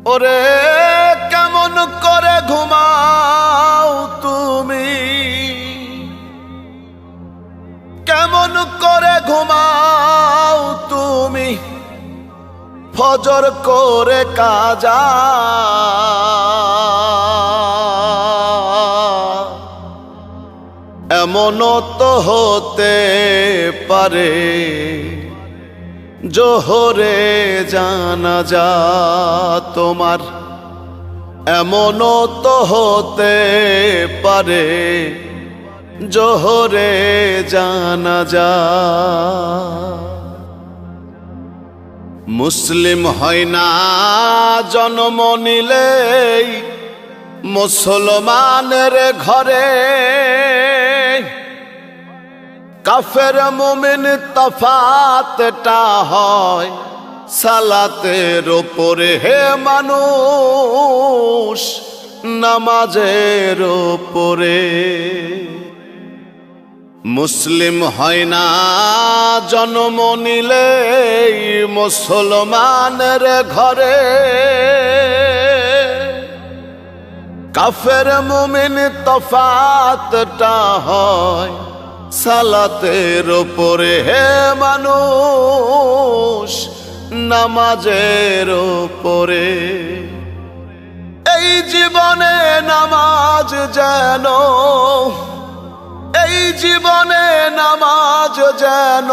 ওরে কেমন করে ঘুমাও তুমি, কেমন করে ঘুমাও তুমি, ফজর করে কাজা। এমনও তো হতে পারে জোহরে জানাজা তোমার, এমনও তো হতে পারে জোহরে জানাজা। মুসলিম হয় না জন্ম নিলেই মুসলমানের ঘরে, কাফের মুমিন তফাতটা হয় সালাতের ওপরে। হে মানুষ নামাজের ওপরে। মুসলিম হয় না জন্ম নিলেই মুসলমানের ঘরে, কাফের মুমিন তফাতটা হয় সালাতের ওপরে। হে মানুষ নামাজের ওপরে। এই জীবনে নামাজ যেন, এই জীবনে নামাজ যেন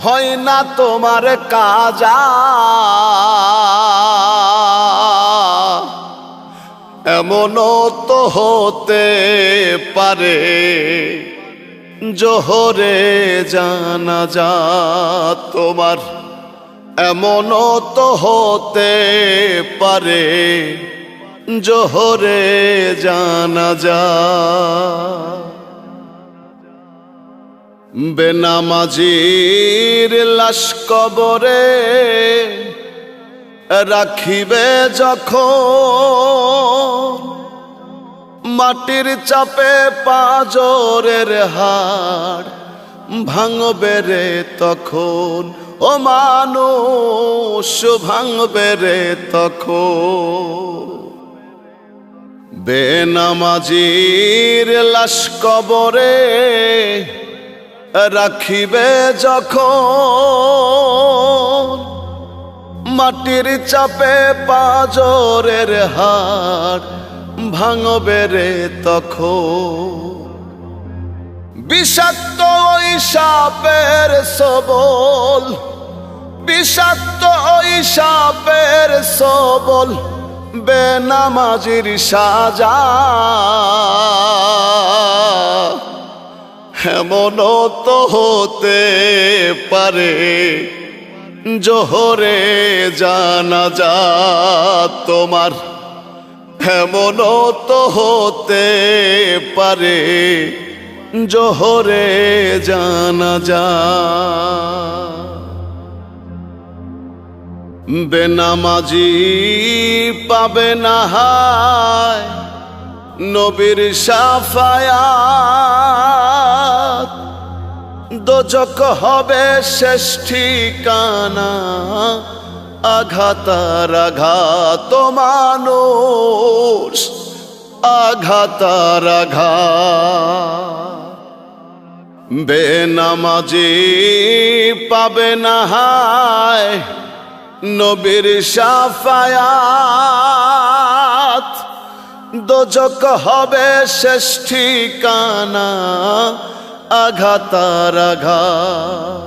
হয় না তোমার কাজা। এমনও তো হতে পারে জোহরে জানাজা তোমার, এমনও তো হতে পারে জোহরে জানাজা। বেনামাজির লাশ কবরে রাখিবে যখন, মাটির চাপে পাঁজরের হাড় ভাঙবে রে তখন। ও মানুষ ভাঙবে রে তখন। বেনামাজির লাশ কবরে রাখিবে যখন, মাটির চাপে পাঁজরের হাড় ভাঙবে রে তখন। বিষাক্ত ওই সাপের সবল, বিষাক্ত ওই সাপের সবল বেনামাজির সাজা। এমনও তো হতে পারে জোহরে জানাজা তোমার, এমনও তো হতে পারে জোহরে জানাজা। বেনামাজি পাবে না হায় নবীর শাফায়াত, দোজখ হবে শেষ ঠিকানা। আঘাতার আঘাত মানুষ, আঘাতার আঘাত। বেনামাজি পাবে না হায় নবীর শাফায়াত, দোজখ হবে শেষ ঠিকানা। আঘাতার আঘাত।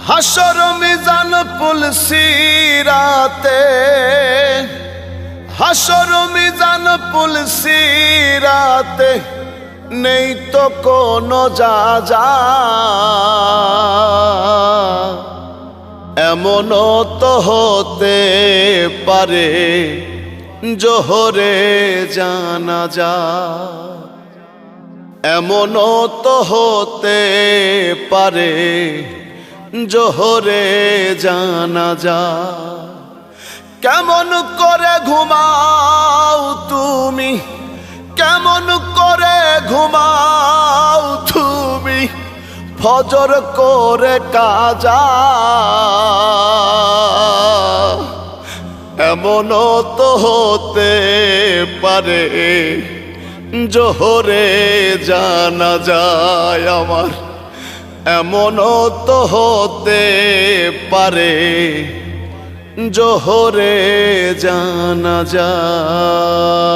হাসর মিজান পুল সিরাতে, হাসর মিজান পুল সিরাতে নেই তো কোনো যা। এমনও তো হতে পারে জোহরে জানাজা, এমনও তো হতে পারে জোহরে জানাজা। কেমন করে ঘুমাও তুমি, কেমন করে ঘুমাও তুমি, ফজর করে কাজা। এমনও তো হতে পারে জোহরে জানা যায় আমার, এমনও তো হতে পারে জোহরে জানা যায়।